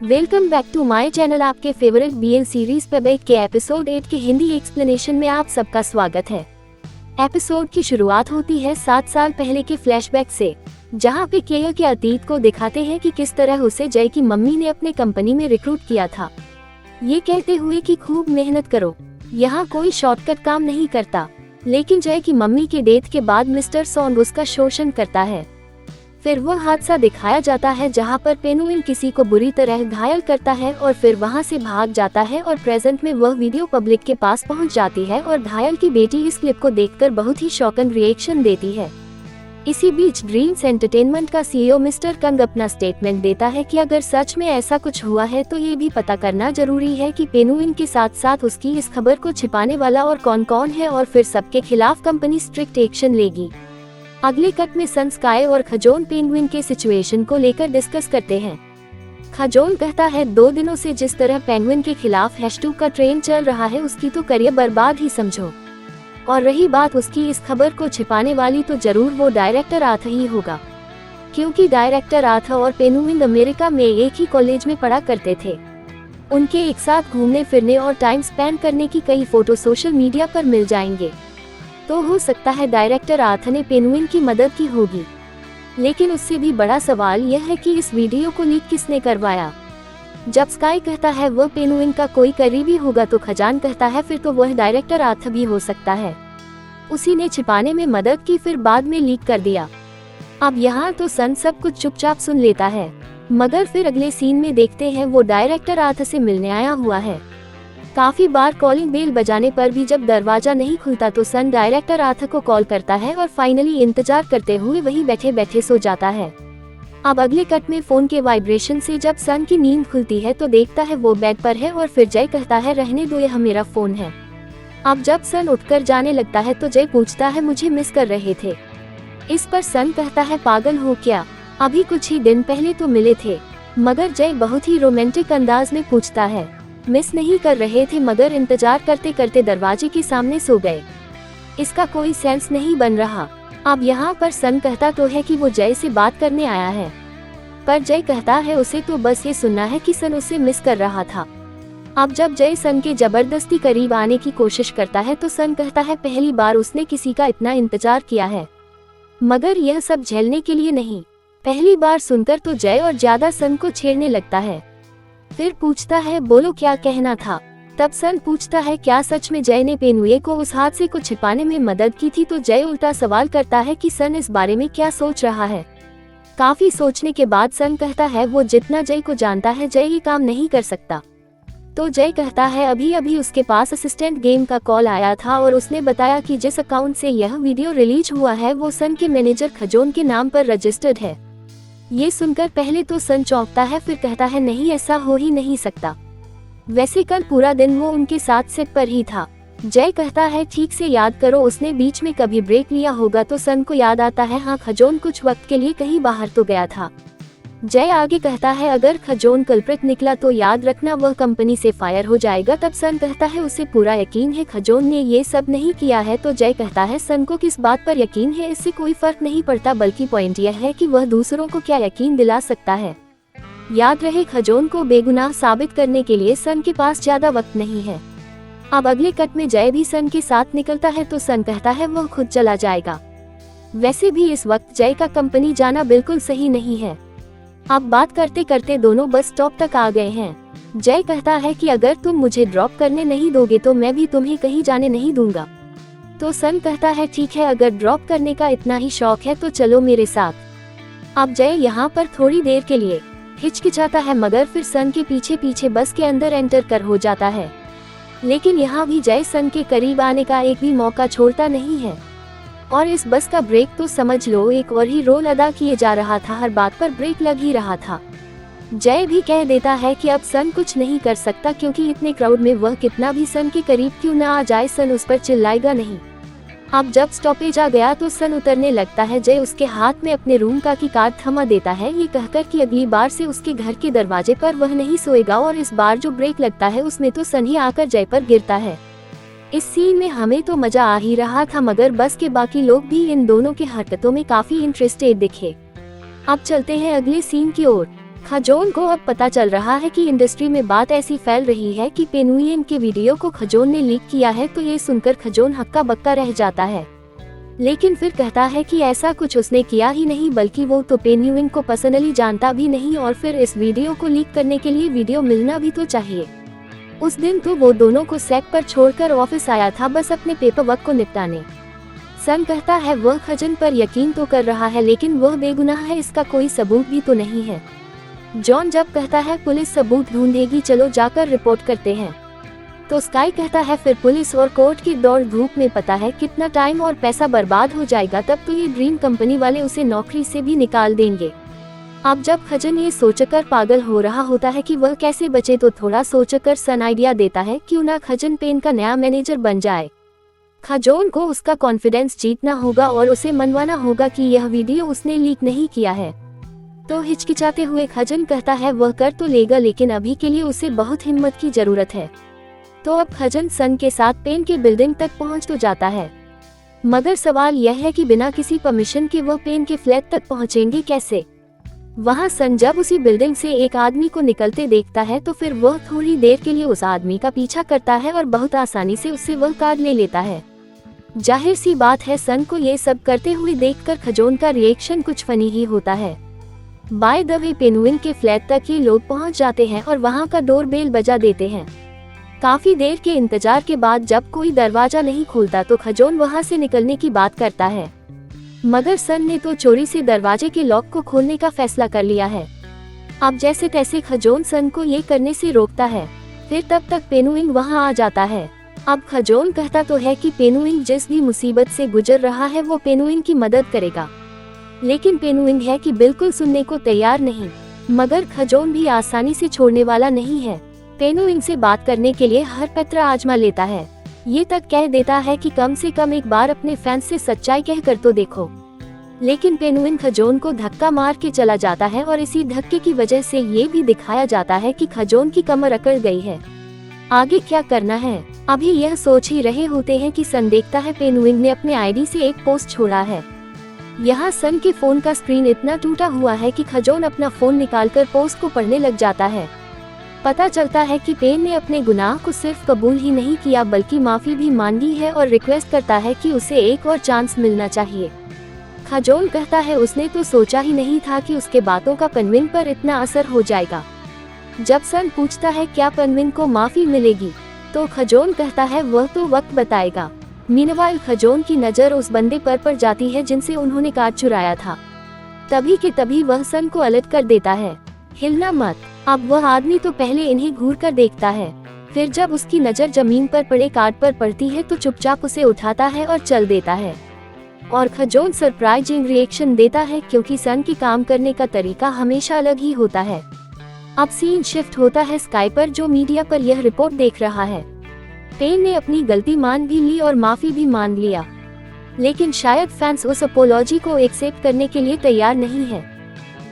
Welcome back to my channel. आपके favourite BL series पबैक के एपिसोड 8 के हिंदी एक्सप्लेनेशन में आप सबका स्वागत है। एपिसोड की शुरुआत होती है 7 साल पहले के फ्लैशबैक से, जहां पे केया के अतीत को दिखाते हैं कि किस तरह उसे जय की मम्मी ने अपने कंपनी में रिक्रूट किया था, ये कहते हुए कि खूब मेहनत करो, यहाँ कोई शॉर्टकट काम नहीं करता। लेकिन जय की मम्मी के डेथ के बाद मिस्टर सॉन्ग उसका शोषण करता है। फिर वह हादसा दिखाया जाता है जहां पर पेनुइन किसी को बुरी तरह घायल करता है और फिर वहां से भाग जाता है और प्रेजेंट में वह वीडियो पब्लिक के पास पहुंच जाती है और घायल की बेटी इस क्लिप को देखकर बहुत ही शॉकिंग रिएक्शन देती है। इसी बीच ड्रीम्स एंटरटेनमेंट का सीईओ मिस्टर कंग अपना स्टेटमेंट देता है कि अगर सच में ऐसा कुछ हुआ है तो ये भी पता करना जरूरी है कि पेनुइन के साथ साथ उसकी इस खबर को छिपाने वाला और कौन कौन है और फिर सबके खिलाफ कंपनी स्ट्रिक्ट एक्शन लेगी। अगले कट में सन, स्काई और खजोन पेंगुइन के सिचुएशन को लेकर डिस्कस करते हैं। खजोन कहता है 2 दिनों से जिस तरह पेंगुइन के खिलाफ #2 का ट्रेन चल रहा है उसकी तो करियर बर्बाद ही समझो। और रही बात उसकी इस खबर को छिपाने वाली, तो जरूर वो डायरेक्टर आर्थ ही होगा, क्योंकि डायरेक्टर आर्थ और पेंगुइन अमेरिका में एक ही कॉलेज में पढ़ा करते थे। उनके एक साथ घूमने फिरने और टाइम स्पेंड करने की कई फोटो सोशल मीडिया पर मिल जाएंगे, तो हो सकता है डायरेक्टर आर्थ ने पेंगुइन की मदद की होगी। लेकिन उससे भी बड़ा सवाल यह है कि इस वीडियो को लीक किसने करवाया। जब स्काई कहता है वह पेंगुइन का कोई करीबी होगा, तो खजान कहता है फिर तो वह डायरेक्टर आर्थ भी हो सकता है, उसी ने छिपाने में मदद की फिर बाद में लीक कर दिया। अब यहाँ तो सन सब कुछ चुपचाप सुन लेता है, मगर फिर अगले सीन में देखते हैं वो डायरेक्टर आर्थ से मिलने आया हुआ है। काफी बार कॉलिंग बेल बजाने पर भी जब दरवाजा नहीं खुलता तो सन डायरेक्टर आर्थ को कॉल करता है और फाइनली इंतजार करते हुए वहीं बैठे बैठे सो जाता है। अब अगले कट में फोन के वाइब्रेशन से जब सन की नींद खुलती है तो देखता है वो बेड पर है और फिर जय कहता है रहने दो, यह मेरा फोन है। अब जब सन उठकर जाने लगता है तो जय पूछता है मुझे मिस कर रहे थे। इस पर सन कहता है पागल हो क्या, अभी कुछ ही दिन पहले तो मिले थे। मगर जय बहुत ही रोमांटिक अंदाज में पूछता है मिस नहीं कर रहे थे, मगर इंतजार करते करते दरवाजे के सामने सो गए, इसका कोई सेंस नहीं बन रहा। अब यहाँ पर सन कहता तो है कि वो जय से बात करने आया है, पर जय कहता है उसे तो बस ये सुनना है कि सन उसे मिस कर रहा था। अब जब जय सन के जबरदस्ती करीब आने की कोशिश करता है तो सन कहता है पहली बार उसने किसी का इतना इंतजार किया है, मगर यह सब झेलने के लिए नहीं। पहली बार सुनकर तो जय और ज्यादा सन को छेड़ने लगता है, फिर पूछता है बोलो क्या कहना था। तब सन पूछता है क्या सच में जय ने पेनुए को उस हादसे को छिपाने में मदद की थी, तो जय उल्टा सवाल करता है कि सन इस बारे में क्या सोच रहा है। काफी सोचने के बाद सन कहता है वो जितना जय को जानता है जय ये काम नहीं कर सकता। तो जय कहता है अभी अभी उसके पास असिस्टेंट गेम का कॉल आया था और उसने बताया कि जिस अकाउंट से यह वीडियो रिलीज हुआ है वो सन के मैनेजर खजोन के नाम पर रजिस्टर्ड है। ये सुनकर पहले तो सन चौंकता है, फिर कहता है नहीं ऐसा हो ही नहीं सकता, वैसे कल पूरा दिन वो उनके साथ सेट पर ही था। जय कहता है ठीक से याद करो, उसने बीच में कभी ब्रेक लिया होगा। तो सन को याद आता है हाँ खजोन कुछ वक्त के लिए कहीं बाहर तो गया था। जय आगे कहता है अगर खजोन कल्प्रिट निकला तो याद रखना वह कंपनी से फायर हो जाएगा। तब सन कहता है उसे पूरा यकीन है खजोन ने ये सब नहीं किया है। तो जय कहता है सन को किस बात पर यकीन है, इससे कोई फर्क नहीं पड़ता, बल्कि पॉइंट यह है कि वह दूसरों को क्या यकीन दिला सकता है। याद रहे खजोन को बेगुनाह साबित करने के लिए सन के पास ज्यादा वक्त नहीं है। अब अगले कट में जय भी सन के साथ निकलता है तो सन कहता है वह खुद चला जाएगा। वैसे भी इस वक्त जय का कंपनी जाना बिल्कुल सही नहीं है। अब बात करते करते दोनों बस स्टॉप तक आ गए हैं। जय कहता है कि अगर तुम मुझे ड्रॉप करने नहीं दोगे तो मैं भी तुम्हें कहीं जाने नहीं दूंगा। तो सन कहता है ठीक है, अगर ड्रॉप करने का इतना ही शौक है तो चलो मेरे साथ। अब जय यहाँ पर थोड़ी देर के लिए हिचकिचाता है, मगर फिर सन के पीछे पीछे बस के अंदर एंटर कर हो जाता है। लेकिन यहाँ भी जय सन के करीब आने का एक भी मौका छोड़ता नहीं है, और इस बस का ब्रेक तो समझ लो एक और ही रोल अदा किए जा रहा था, हर बात पर ब्रेक लग ही रहा था। जय भी कह देता है कि अब सन कुछ नहीं कर सकता, क्योंकि इतने क्राउड में वह कितना भी सन के करीब क्यों ना आ जाए सन उस पर चिल्लाएगा नहीं। अब जब स्टॉपेज आ गया तो सन उतरने लगता है। जय उसके हाथ में अपने रूम का की कार्ड थमा देता है, ये कहकर कि अगली बार से उसके घर के दरवाजे पर वह नहीं सोएगा, और इस बार जो ब्रेक लगता है उसमें तो सन ही आकर जय पर गिरता है। इस सीन में हमें तो मजा आ ही रहा था, मगर बस के बाकी लोग भी इन दोनों की हरकतों में काफी इंटरेस्टेड दिखे। अब चलते हैं अगले सीन की ओर। खजोन को अब पता चल रहा है कि इंडस्ट्री में बात ऐसी फैल रही है कि पेनुयिन के वीडियो को खजोन ने लीक किया है, तो ये सुनकर खजोन हक्का बक्का रह जाता है। लेकिन फिर कहता है कि ऐसा कुछ उसने किया ही नहीं, बल्कि वो तो पेनुयिन को पर्सनली जानता भी नहीं, और फिर इस वीडियो को लीक करने के लिए वीडियो मिलना भी तो चाहिए। उस दिन तो वो दोनों को सेट पर छोड़कर ऑफिस आया था, बस अपने पेपर वर्क को निपटाने। सन कहता है वह खजन पर यकीन तो कर रहा है, लेकिन वह बेगुनाह है, इसका कोई सबूत भी तो नहीं है। जॉन जब कहता है पुलिस सबूत ढूंढेगी, चलो जाकर रिपोर्ट करते हैं, तो स्काई कहता है फिर पुलिस और कोर्ट की दौड़ धूप में पता है कितना टाइम और पैसा बर्बाद हो जाएगा, तब तो ये ड्रीम कंपनी वाले उसे नौकरी से भी निकाल देंगे। अब जब खजन ये सोचकर पागल हो रहा होता है कि वह कैसे बचे, तो थोड़ा सोचकर सन आइडिया देता है क्यों ना खजन पेन का नया मैनेजर बन जाए। खजोन को उसका कॉन्फिडेंस जीतना होगा और उसे मनवाना होगा कि यह वीडियो उसने लीक नहीं किया है। तो हिचकिचाते हुए खजन कहता है वह कर तो लेगा, लेकिन अभी के लिए उसे बहुत हिम्मत की जरूरत है। तो अब खजन सन के साथ पेन के बिल्डिंग तक पहुंच तो जाता है, मगर सवाल यह है कि बिना किसी परमिशन के वह पेन के फ्लैट तक पहुंचेंगे कैसे। वहां सन जब उसी बिल्डिंग से एक आदमी को निकलते देखता है, तो फिर वह थोड़ी देर के लिए उस आदमी का पीछा करता है और बहुत आसानी से उससे वह कार्ड ले लेता है। जाहिर सी बात है, सन को ये सब करते हुए देखकर खजोन का रिएक्शन कुछ फनी ही होता है। बाय द वे पेनुयिन के फ्लैट तक ये लोग पहुंच जाते हैं और वहां का डोर बेल बजा देते हैं। काफी देर के इंतजार के बाद जब कोई दरवाजा नहीं खुलता, तो खजोन वहां से निकलने की बात करता है, मगर सन ने तो चोरी से दरवाजे के लॉक को खोलने का फैसला कर लिया है। अब जैसे तैसे खजोन सन को ये करने से रोकता है, फिर तब तक पेनुयिन वहां आ जाता है। अब खजोन कहता तो है कि पेनुयिन जिस भी मुसीबत से गुजर रहा है वो पेनुयिन की मदद करेगा, लेकिन पेनुयिन है कि बिल्कुल सुनने को तैयार नहीं। मगर खजोन भी आसानी से छोड़ने वाला नहीं है। पेनुयिन से बात करने के लिए हर पत्र आजमा लेता है, ये तक कह देता है कि कम से कम एक बार अपने फैंस से सच्चाई कहकर तो देखो। लेकिन पेनुयिन खजोन को धक्का मार के चला जाता है और इसी धक्के की वजह से ये भी दिखाया जाता है कि खजोन की कमर अकड़ गई है। आगे क्या करना है, अभी यह सोच ही रहे होते हैं कि सन देखता है पेनुयिन ने अपने आईडी से एक पोस्ट छोड़ा है। यहाँ सन के फोन का स्क्रीन इतना टूटा हुआ है कि खजोन अपना फोन निकालकर पोस्ट को पढ़ने लग जाता है। पता चलता है कि पेन ने अपने गुनाह को सिर्फ कबूल ही नहीं किया, बल्कि माफी भी मांगी है और रिक्वेस्ट करता है कि उसे एक और चांस मिलना चाहिए। खजोन कहता है उसने तो सोचा ही नहीं था कि उसके बातों का पेनुयिन पर इतना असर हो जाएगा। जब सन पूछता है क्या पेनुयिन को माफी मिलेगी, तो खजोन कहता है वह तो वक्त बताएगा। मीनवाइल खजोन की नजर उस बंदे पर पड़ जाती है जिनसे उन्होंने कार्ड चुराया था। तभी के तभी वह सन को अलर्ट कर देता है, हिलना मत। अब वह आदमी तो पहले इन्हें घूर कर देखता है, फिर जब उसकी नजर जमीन पर पड़े कार्ड पर पड़ती है तो चुपचाप उसे उठाता है और चल देता है। और खजोन सरप्राइजिंग रिएक्शन देता है, क्योंकि सन के काम करने का तरीका हमेशा अलग ही होता है। अब सीन शिफ्ट होता है स्काई पर, जो मीडिया पर यह रिपोर्ट देख रहा है। पेन ने अपनी गलती मान भी ली और माफी भी मान लिया, लेकिन शायद फैंस उस अपोलॉजी को एक्सेप्ट करने के लिए तैयार नहीं है।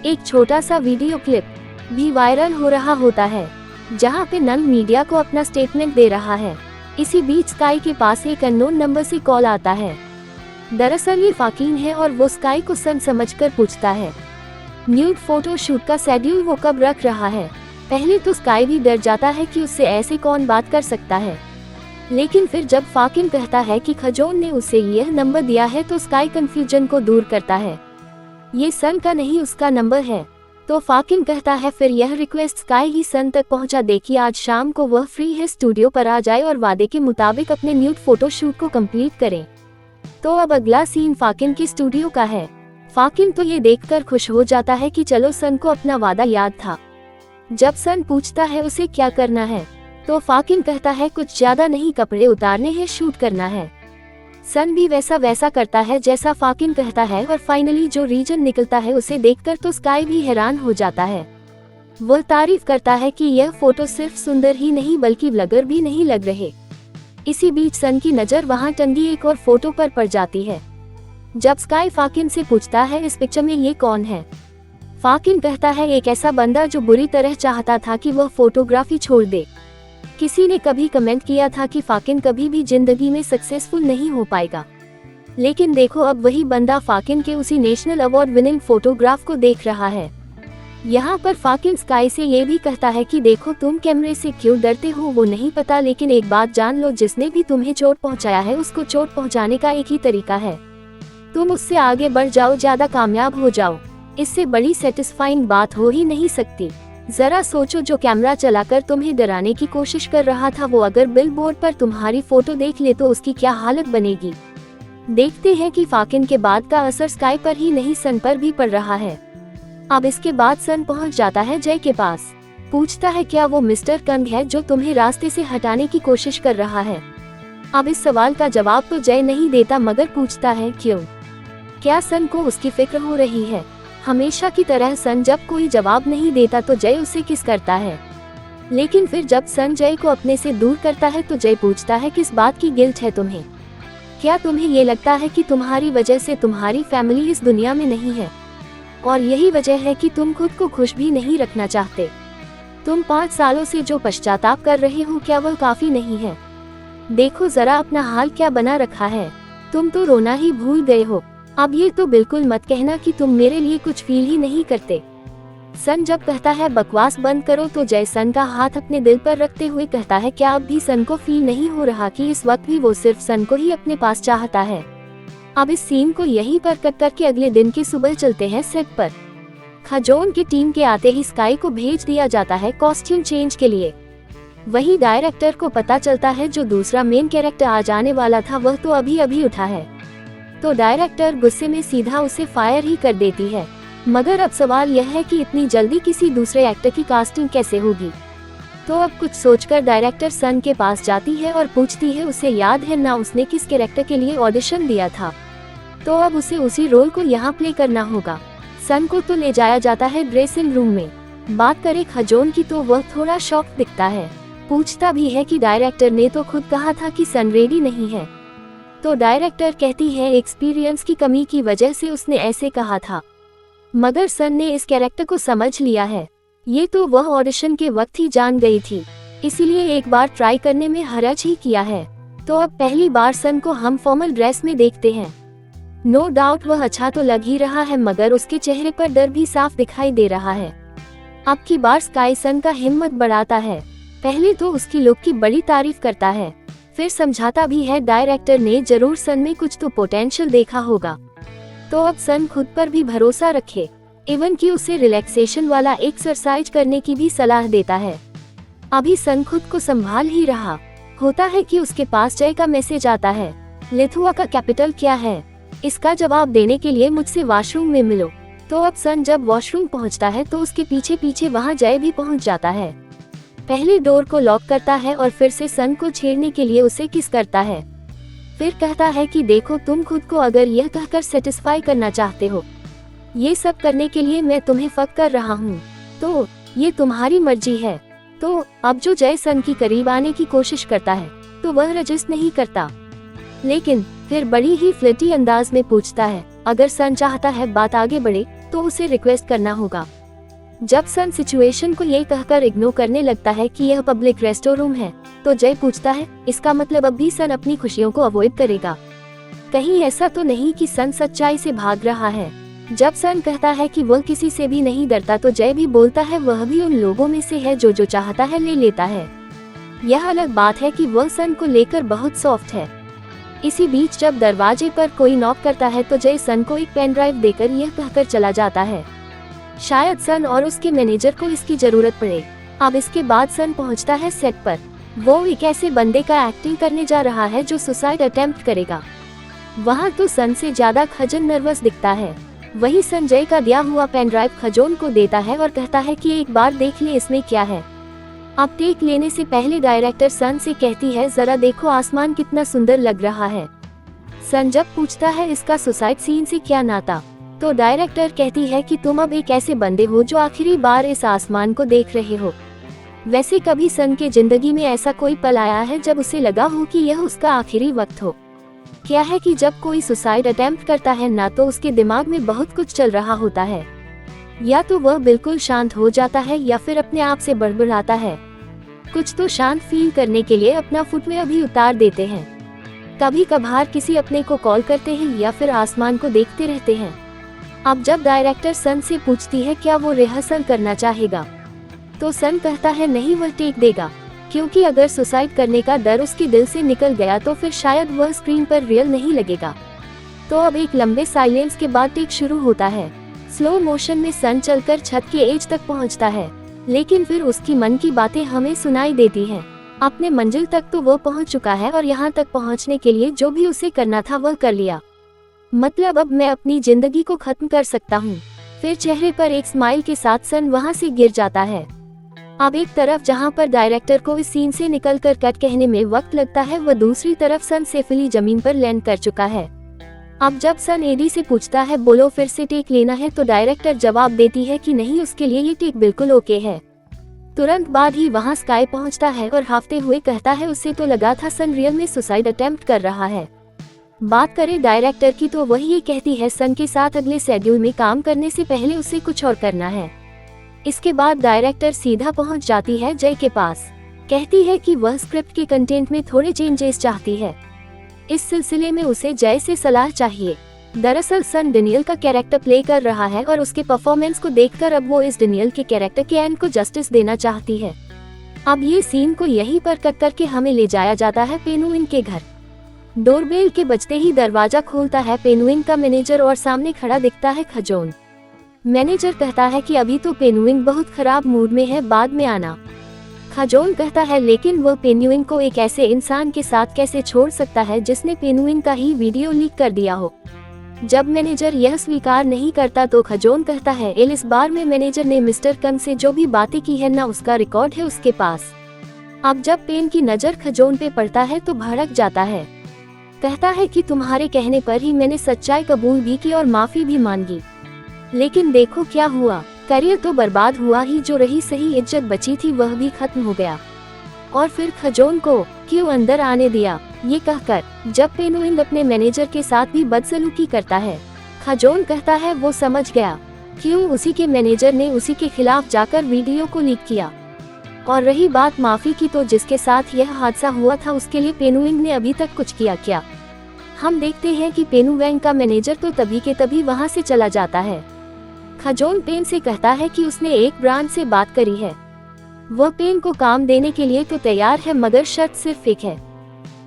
एक छोटा सा वीडियो क्लिप भी वायरल हो रहा होता है, जहां पे नन मीडिया को अपना स्टेटमेंट दे रहा है। इसी बीच स्काई के पास एक अननोन नंबर से कॉल आता है। दरअसल ये फाकिन है और वो स्काई को सन समझकर पूछता है न्यूड फोटो शूट का शेड्यूल वो कब रख रहा है। पहले तो स्काई भी डर जाता है कि उससे ऐसे कौन बात कर सकता है, लेकिन फिर जब फाकिन कहता है कि खजोन ने उसे यह नंबर दिया है, तो स्काई कंफ्यूजन को दूर करता है, ये सन का नहीं उसका नंबर है। तो फाकिन कहता है फिर यह रिक्वेस्ट स्काई ही सन तक पहुंचा दे कि आज शाम को वह फ्री है, स्टूडियो पर आ जाए और वादे के मुताबिक अपने न्यूड फोटो शूट को कंप्लीट करें। तो अब अगला सीन फाकिन की स्टूडियो का है। फाकिन तो ये देखकर खुश हो जाता है कि चलो सन को अपना वादा याद था। जब सन पूछता है उसे क्या करना है, तो फाकिन कहता है कुछ ज्यादा नहीं, कपड़े उतारने हैं, शूट करना है। सन भी वैसा करता है जैसा फाकिन कहता है, और फाइनली जो रीजन निकलता है उसे देखकर तो स्काई भी हैरान हो जाता है। वह तारीफ करता है कि यह फोटो सिर्फ सुंदर ही नहीं बल्कि ब्लगर भी नहीं लग रहे। इसी बीच सन की नजर वहां टंगी एक और फोटो पर पड़ जाती है। जब स्काई फाकिन से पूछता है इस पिक्चर में ये कौन है, फाकिन कहता है एक ऐसा बंदा जो बुरी तरह चाहता था कि वह फोटोग्राफी छोड़ दे। किसी ने कभी कमेंट किया था कि फाकिन कभी भी जिंदगी में सक्सेसफुल नहीं हो पाएगा, लेकिन देखो अब वही बंदा फाकिन के उसी नेशनल अवार्ड विनिंग फोटोग्राफ को देख रहा है। यहाँ पर फाकिन स्काई से ये भी कहता है कि देखो तुम कैमरे से क्यों डरते हो वो नहीं पता, लेकिन एक बात जान लो, जिसने भी तुम्हें चोट पहुँचाया है उसको चोट पहुँचाने का एक ही तरीका है, तुम उससे आगे बढ़ जाओ, ज्यादा कामयाब हो जाओ। इससे बड़ी सेटिस्फाइंग बात हो ही नहीं सकती। जरा सोचो, जो कैमरा चलाकर तुम्हें डराने की कोशिश कर रहा था वो अगर बिलबोर्ड पर तुम्हारी फोटो देख ले तो उसकी क्या हालत बनेगी। देखते हैं कि फाकिन के बाद का असर स्काई पर ही नहीं सन पर भी पड़ रहा है। अब इसके बाद सन पहुंच जाता है जय के पास, पूछता है क्या वो मिस्टर कंग है जो तुम्हें रास्ते से हटाने की कोशिश कर रहा है। अब इस सवाल का जवाब तो जय नहीं देता मगर पूछता है क्यों, क्या सन को उसकी फिक्र हो रही है। हमेशा की तरह सन जब कोई जवाब नहीं देता तो जय उसे किस करता है, लेकिन फिर जब सन जय को अपने से दूर करता है तो जय पूछता है किस बात की गिल्ट है तुम्हें, क्या तुम्हें ये लगता है कि तुम्हारी वजह से तुम्हारी फैमिली इस दुनिया में नहीं है, और यही वजह है कि तुम खुद को खुश भी नहीं रखना चाहते। तुम 5 सालों से जो पश्चाताप कर रहे हो क्या वह काफी नहीं है। देखो जरा अपना हाल क्या बना रखा है, तुम तो रोना ही भूल गए हो। अब ये तो बिल्कुल मत कहना कि तुम मेरे लिए कुछ फील ही नहीं करते। सन जब कहता है बकवास बंद करो तो जय सन का हाथ अपने दिल पर रखते हुए कहता है क्या अब भी सन को फील नहीं हो रहा कि इस वक्त भी वो सिर्फ सन को ही अपने पास चाहता है। अब इस सीन को यहीं पर कट करके अगले दिन की सुबह चलते हैं सेट पर। खजोन की टीम के आते ही स्काई को भेज दिया जाता है कॉस्ट्यूम चेंज के लिए। वही डायरेक्टर को पता चलता है जो दूसरा मेन कैरेक्टर आ जाने वाला था वह तो अभी अभी उठा है, तो डायरेक्टर गुस्से में सीधा उसे फायर ही कर देती है। मगर अब सवाल यह है कि इतनी जल्दी किसी दूसरे एक्टर की कास्टिंग कैसे होगी। तो अब कुछ सोचकर डायरेक्टर सन के पास जाती है और पूछती है उसे याद है ना उसने किस कैरेक्टर के लिए ऑडिशन दिया था, तो अब उसे उसी रोल को यहाँ प्ले करना होगा। सन को तो ले जाया जाता है ड्रेसिंग रूम में। बात करें खजोन की तो वह थोड़ा शॉक दिखता है, पूछता भी है कि डायरेक्टर ने तो खुद कहा था कि सन रेडी नहीं है। तो डायरेक्टर कहती है एक्सपीरियंस की कमी की वजह से उसने ऐसे कहा था, मगर सन ने इस कैरेक्टर को समझ लिया है। ये तो वह ऑडिशन के वक्त ही जान गई थी, इसीलिए एक बार ट्राई करने में हरज ही किया है। तो अब पहली बार सन को हम फॉर्मल ड्रेस में देखते हैं। नो डाउट वह अच्छा तो लग ही रहा है मगर उसके चेहरे पर डर भी साफ दिखाई दे रहा है। अब की बार स्काई सन का हिम्मत बढ़ाता है। पहले तो उसकी लुक की बड़ी तारीफ करता है, फिर समझाता भी है डायरेक्टर ने जरूर सन में कुछ तो पोटेंशियल देखा होगा, तो अब सन खुद पर भी भरोसा रखे। इवन कि उसे रिलैक्सेशन वाला एक्सरसाइज करने की भी सलाह देता है। अभी सन खुद को संभाल ही रहा होता है कि उसके पास जय का मैसेज आता है, लिथुआ का कैपिटल क्या है, इसका जवाब देने के लिए मुझसे वॉशरूम में मिलो। तो अब सन जब वॉशरूम पहुंचता है तो उसके पीछे पीछे वहां जय भी पहुंच जाता है। पहले डोर को लॉक करता है और फिर से सन को छेड़ने के लिए उसे किस करता है। फिर कहता है कि देखो तुम खुद को अगर यह कहकर सेटिस्फाई करना चाहते हो, ये सब करने के लिए मैं तुम्हें फक कर रहा हूँ, तो ये तुम्हारी मर्जी है। तो अब जो जय सन की करीब आने की कोशिश करता है तो वह रजिस्ट नहीं करता, लेकिन फिर बड़ी ही फ्लर्टी अंदाज में पूछता है अगर सन चाहता है बात आगे बढ़े तो उसे रिक्वेस्ट करना होगा। जब सन सिचुएशन को ये कहकर इग्नोर करने लगता है कि यह पब्लिक रेस्टोरूम है तो जय पूछता है इसका मतलब अब भी सन अपनी खुशियों को अवॉइड करेगा, कहीं ऐसा तो नहीं कि सन सच्चाई से भाग रहा है। जब सन कहता है कि वह किसी से भी नहीं डरता तो जय भी बोलता है वह भी उन लोगों में से है जो चाहता है ले लेता है। यह अलग बात है कि वह सन को लेकर बहुत सॉफ्ट है। इसी बीच जब दरवाजे पर कोई नॉक करता है तो जय सन को एक पेन ड्राइव देकर यह कहकर चला जाता है शायद सन और उसके मैनेजर को इसकी जरूरत पड़े। अब इसके बाद सन पहुंचता है सेट पर। वो एक ऐसे बंदे का एक्टिंग करने जा रहा है जो सुसाइड अटेम्प्ट करेगा। वहाँ तो सन से ज्यादा खजन नर्वस दिखता है। वही संजय का दिया हुआ पेन ड्राइव खजोन को देता है और कहता है कि एक बार देख ले इसमें क्या है। अब टेक लेने से पहले डायरेक्टर सन से कहती है जरा देखो आसमान कितना सुंदर लग रहा है। सन जब पूछता है इसका सुसाइड सीन से क्या नाता, तो डायरेक्टर कहती है कि तुम अब एक ऐसे बंदे हो जो आखिरी बार इस आसमान को देख रहे हो। वैसे कभी सन के जिंदगी में ऐसा कोई पल आया है जब उसे लगा हो कि यह उसका आखिरी वक्त हो। क्या है कि जब कोई सुसाइड अटेम्प्ट करता है ना तो उसके दिमाग में बहुत कुछ चल रहा होता है, या तो वह बिल्कुल शांत हो जाता है या फिर अपने आप से बड़बड़ाता है। कुछ तो शांत फील करने के लिए अपना फुटवेयर भी उतार देते हैं। कभी कभार किसी अपने को कॉल करते हैं या फिर आसमान को देखते रहते हैं। अब जब डायरेक्टर सन से पूछती है क्या वो रिहर्सल करना चाहेगा, तो सन कहता है नहीं, वह टेक देगा, क्योंकि अगर सुसाइड करने का डर उसके दिल से निकल गया तो फिर शायद वह स्क्रीन पर रियल नहीं लगेगा। तो अब एक लंबे साइलेंस के बाद टेक शुरू होता है। स्लो मोशन में सन चलकर छत के एज तक पहुंचता है, लेकिन फिर उसकी मन की बातें हमें सुनाई देती हैं। अपने मंजिल तक तो वो पहुंच चुका है और यहाँ तक पहुंचने के लिए जो भी उसे करना था वह कर लिया। मतलब अब मैं अपनी जिंदगी को खत्म कर सकता हूँ। फिर चेहरे पर एक स्माइल के साथ सन वहाँ से गिर जाता है। अब एक तरफ जहाँ पर डायरेक्टर को इस सीन से निकलकर कट कहने में वक्त लगता है, वह दूसरी तरफ सन सेफली जमीन पर लैंड कर चुका है। अब जब सन एडी से पूछता है बोलो फिर से टेक लेना है, तो डायरेक्टर जवाब देती है कि नहीं, उसके लिए ये टेक बिल्कुल ओके है। तुरंत बाद ही वहाँ स्काई पहुँचता है और हाफते हुए कहता है उससे तो लगा था सन रियल में सुसाइड अटेम्प्ट कर रहा है। बात करें डायरेक्टर की तो वह ये कहती है सन के साथ अगले शेड्यूल में काम करने से पहले उसे कुछ और करना है। इसके बाद डायरेक्टर सीधा पहुंच जाती है जय के पास, कहती है कि वह स्क्रिप्ट के कंटेंट में थोड़े चेंजेस चाहती है। इस सिलसिले में उसे जय से सलाह चाहिए। दरअसल सन डेनियल का कैरेक्टर प्ले कर रहा है और उसके परफॉर्मेंस को देखकर अब वो इस डेनियल के कैरेक्टर के एंड को जस्टिस देना चाहती है। अब ये सीन को यहीं पर कट करके हमें ले जाया जाता है पेनुइन के घर। डोरबेल के बजते ही दरवाजा खोलता है पेनुइन का मैनेजर और सामने खड़ा दिखता है खजोन। मैनेजर कहता है कि अभी तो पेनुइन बहुत खराब मूड में है, बाद में आना। खजोन कहता है लेकिन वह पेनुइन को एक ऐसे इंसान के साथ कैसे छोड़ सकता है जिसने पेनुइन का ही वीडियो लीक कर दिया हो। जब मैनेजर यह स्वीकार नहीं करता तो खजोन कहता है इस बार में मैनेजर ने मिस्टर कन से जो भी बातें की है ना उसका रिकॉर्ड है उसके पास। अब जब पेन की नजर खजोन पे पड़ता है तो भड़क जाता है। कहता है कि तुम्हारे कहने पर ही मैंने सच्चाई कबूल भी की और माफी भी मांगी, लेकिन देखो क्या हुआ, करियर तो बर्बाद हुआ ही, जो रही सही इज्जत बची थी वह भी खत्म हो गया। और फिर खजोन को क्यों अंदर आने दिया, ये कहकर जब पेनुइन अपने मैनेजर के साथ भी बदसलूकी करता है, खजोन कहता है वो समझ गया क्यों उसी के मैनेजर ने उसी के खिलाफ जाकर वीडियो को लीक किया। और रही बात माफी की, तो जिसके साथ यह हादसा हुआ था उसके लिए पेनुइन ने अभी तक कुछ किया क्या? हम देखते हैं कि पेनुवेंग का मैनेजर तो तभी के तभी वहां से चला जाता है। खजोन पेन से कहता है कि उसने एक ब्रांड से बात करी है, वह पेन को काम देने के लिए तो तैयार है, मगर शर्त सिर्फ एक है।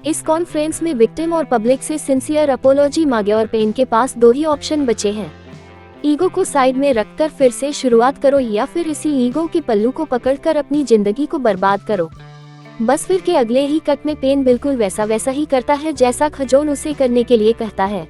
इस कॉन्फ्रेंस में विक्टिम और पब्लिक से सिंसियर अपोलॉजी मांगे और पेन के पास दो ही ऑप्शन बचे हैं, ईगो को साइड में रखकर फिर से शुरुआत करो या फिर इसी ईगो के पल्लू को पकड़कर अपनी जिंदगी को बर्बाद करो। बस फिर के अगले ही कट में पेन बिल्कुल वैसा ही करता है जैसा खजोन उसे करने के लिए कहता है।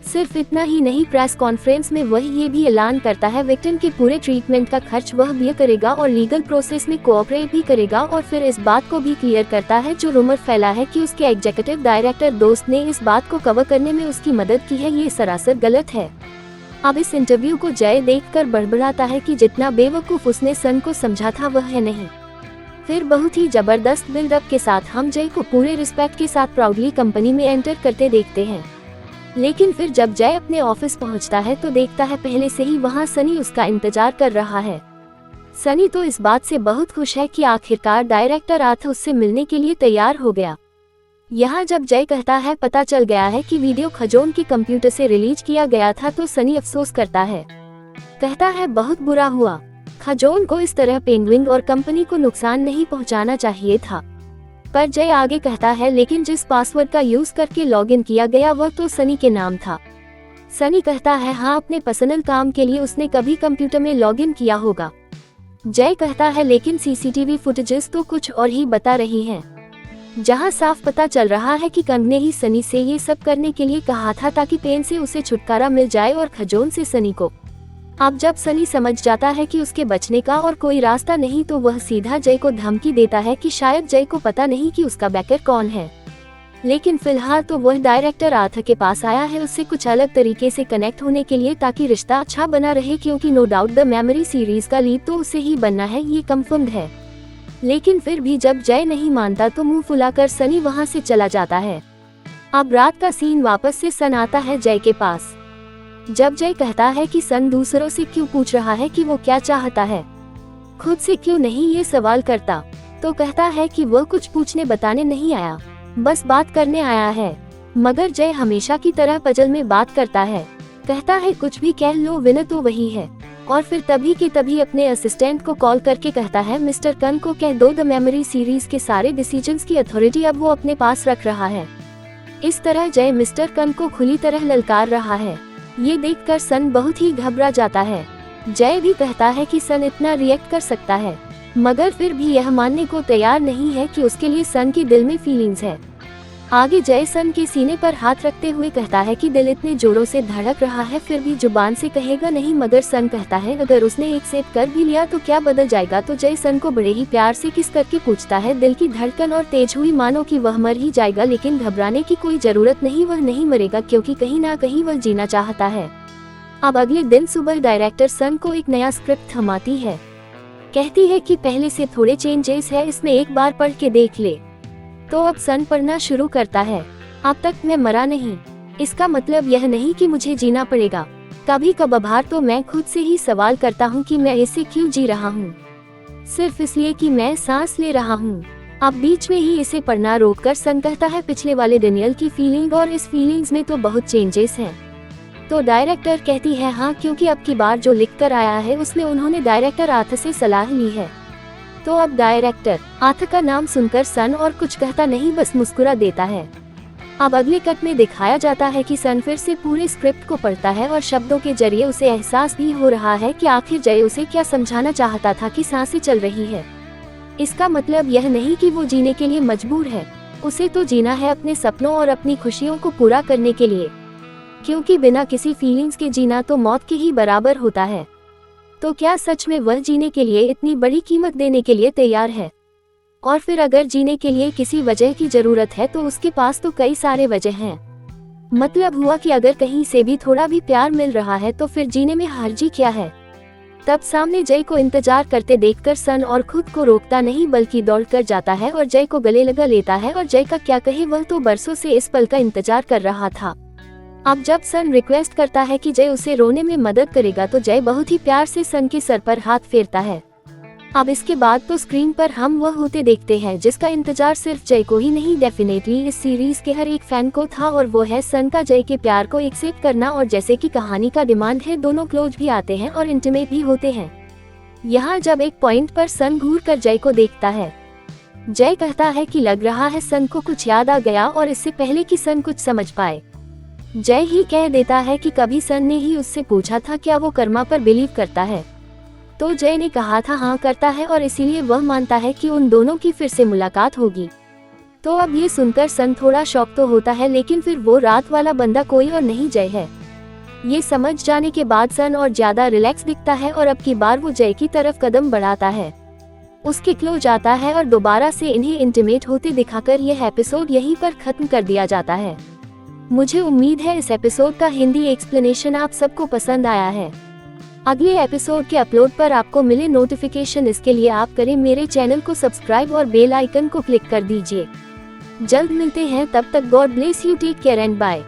सिर्फ इतना ही नहीं, प्रेस कॉन्फ्रेंस में वह ये भी ऐलान करता है विक्टिम के पूरे ट्रीटमेंट का खर्च वह भी करेगा और लीगल प्रोसेस में कोऑपरेट भी करेगा। और फिर इस बात को भी क्लियर करता है जो रूमर फैला है कि उसके एग्जीक्यूटिव डायरेक्टर दोस्त ने इस बात को कवर करने में उसकी मदद की है, ये सरासर गलत है। अब इस इंटरव्यू को जय देखकर बड़बड़ाता है कि जितना बेवकूफ उसने सन को समझा था वह है नहीं। फिर बहुत ही जबरदस्त बिल्डअप के साथ हम जय को पूरे रिस्पेक्ट के साथ प्राउडली कंपनी में एंटर करते देखते हैं। लेकिन फिर जब जय अपने ऑफिस पहुंचता है तो देखता है पहले से ही वहां सनी उसका इंतजार कर रहा है। सनी तो इस बात से बहुत खुश है कि आखिरकार डायरेक्टर आर्थ उससे मिलने के लिए तैयार हो गया। यहाँ जब जय कहता है पता चल गया है कि वीडियो खजोन के कंप्यूटर से रिलीज किया गया था, तो सनी अफसोस करता है, कहता है बहुत बुरा हुआ, खजोन को इस तरह पेंगुइन और कंपनी को नुकसान नहीं पहुंचाना चाहिए था। पर जय आगे कहता है लेकिन जिस पासवर्ड का यूज करके लॉगिन किया गया वह तो सनी के नाम था। सनी कहता है हाँ, अपने पर्सनल काम के लिए उसने कभी कंप्यूटर में लॉगिन किया होगा। जय कहता है लेकिन सीसीटीवी फुटेजेस तो कुछ और ही बता रही हैं, जहां साफ पता चल रहा है कि कंग ने ही सनी से ये सब करने के लिए कहा था ताकि पेन से उसे छुटकारा मिल जाए और खजोन से सनी को। अब जब सनी समझ जाता है कि उसके बचने का और कोई रास्ता नहीं, तो वह सीधा जय को धमकी देता है कि शायद जय को पता नहीं कि उसका बैकर कौन है। लेकिन फिलहाल तो वह डायरेक्टर आर्थ के पास आया है उससे कुछ अलग तरीके से कनेक्ट होने के लिए, ताकि रिश्ता अच्छा बना रहे, क्योंकि no doubt the memory series का लीड तो उसे ही बनना है, ये कंफर्म्ड है। लेकिन फिर भी जब जय नहीं मानता तो मुंह फुलाकर सनी वहां से चला जाता है। अब रात का सीन वापस से सन आता है जय के पास। जब जय कहता है कि सन दूसरों से क्यों पूछ रहा है कि वो क्या चाहता है, खुद से क्यों नहीं ये सवाल करता, तो कहता है कि वह कुछ पूछने बताने नहीं आया, बस बात करने आया है। मगर जय हमेशा की तरह पजल में बात करता है, कहता है कुछ भी कह लो विनर तो वही है, और फिर तभी के तभी अपने असिस्टेंट को कॉल करके कहता है मिस्टर कन को कह दो द मेमोरी सीरीज के सारे डिसीजंस की अथॉरिटी अब वो अपने पास रख रहा है। इस तरह जय मिस्टर कन को खुली तरह ललकार रहा है। ये देखकर सन बहुत ही घबरा जाता है। जय भी कहता है कि सन इतना रिएक्ट कर सकता है, मगर फिर भी यह मानने को तैयार नहीं है कि उसके लिए सन के दिल में फीलिंग्स है। आगे जय सन के सीने पर हाथ रखते हुए कहता है कि दिल इतने जोरों से धड़क रहा है फिर भी जुबान से कहेगा नहीं, मगर सन कहता है अगर उसने एक्सेप्ट कर भी लिया तो क्या बदल जाएगा। तो जय सन को बड़े ही प्यार से किस करके पूछता है, दिल की धड़कन और तेज हुई मानो कि वह मर ही जाएगा, लेकिन घबराने की कोई जरूरत नहीं, वह नहीं मरेगा क्योंकि कहीं ना कहीं वह जीना चाहता है। अब अगले दिन सुबह डायरेक्टर सन को एक नया स्क्रिप्ट थमाती है। कहती है कि पहले से थोड़े चेंजेस है, इसमें एक बार पढ़ के देख ले। तो अब सन पढ़ना शुरू करता है। अब तक मैं मरा नहीं, इसका मतलब यह नहीं कि मुझे जीना पड़ेगा। कभी कभार तो मैं खुद से ही सवाल करता हूँ कि मैं इसे क्यों जी रहा हूँ, सिर्फ इसलिए कि मैं सांस ले रहा हूँ। अब बीच में ही इसे पढ़ना रोककर सन कहता है पिछले वाले डेनियल की फीलिंग और इस फीलिंग्स में तो बहुत चेंजेस हैं। तो डायरेक्टर कहती है हाँ, क्योंकि अब की बार जो लिख कर आया है उसमें उन्होंने डायरेक्टर आर्थ से सलाह ली है। तो अब डायरेक्टर आर्थ का नाम सुनकर सन और कुछ कहता नहीं, बस मुस्कुरा देता है। अब अगले कट में दिखाया जाता है कि सन फिर से पूरे स्क्रिप्ट को पढ़ता है और शब्दों के जरिए उसे एहसास भी हो रहा है कि आखिर जय उसे क्या समझाना चाहता था कि सांसें चल रही है। इसका मतलब यह नहीं कि वो जीने के लिए मजबूर है, उसे तो जीना है अपने सपनों और अपनी खुशियों को पूरा करने के लिए, क्योंकि बिना किसी फीलिंग्स के जीना तो मौत के ही बराबर होता है। तो क्या सच में वह जीने के लिए इतनी बड़ी कीमत देने के लिए तैयार है? और फिर अगर जीने के लिए किसी वजह की जरूरत है तो उसके पास तो कई सारे वजह हैं। मतलब हुआ कि अगर कहीं से भी थोड़ा भी प्यार मिल रहा है तो फिर जीने में हर्जी क्या है। तब सामने जय को इंतजार करते देखकर सन और खुद को रोकता नहीं बल्कि दौड़कर जाता है और जय को गले लगा लेता है। और जय का क्या कहे, वह तो बरसों से इस पल का इंतजार कर रहा था। अब जब सन रिक्वेस्ट करता है कि जय उसे रोने में मदद करेगा तो जय बहुत ही प्यार से सन के सर पर हाथ फेरता है। अब इसके बाद तो स्क्रीन पर हम वह होते देखते हैं जिसका इंतजार सिर्फ जय को ही नहीं, डेफिनेटली इस सीरीज के हर एक फैन को था, और वो है सन का जय के प्यार को एक्सेप्ट करना। और जैसे कि कहानी का डिमांड है, दोनों क्लोज भी आते हैं और इंटीमेट भी होते हैं। यहाँ जब एक पॉइंट पर सन घूर कर जय को देखता है, जय कहता है कि लग रहा है सन को कुछ याद आ गया, और इससे पहले कि सन कुछ समझ पाए जय ही कह देता है कि कभी सन ने ही उससे पूछा था क्या वो कर्मा पर बिलीव करता है। तो जय ने कहा था हाँ करता है, और इसीलिए वह मानता है कि उन दोनों की फिर से मुलाकात होगी। तो अब ये सुनकर सन थोड़ा शॉक तो होता है, लेकिन फिर वो रात वाला बंदा कोई और नहीं जय है। ये समझ जाने के बाद सन और ज्यादा रिलैक्स दिखता है और अब की बार वो जय की तरफ कदम बढ़ाता है, उसके क्लोज आता है और दोबारा से इन्हें इंटीमेट होते दिखाकर यह एपिसोड यहीं पर खत्म कर दिया जाता है। मुझे उम्मीद है इस एपिसोड का हिंदी एक्सप्लेनेशन आप सबको पसंद आया है। अगले एपिसोड के अपलोड पर आपको मिले नोटिफिकेशन, इसके लिए आप करें मेरे चैनल को सब्सक्राइब और बेल आइकन को क्लिक कर दीजिए। जल्द मिलते हैं, तब तक god bless you, take care and bye.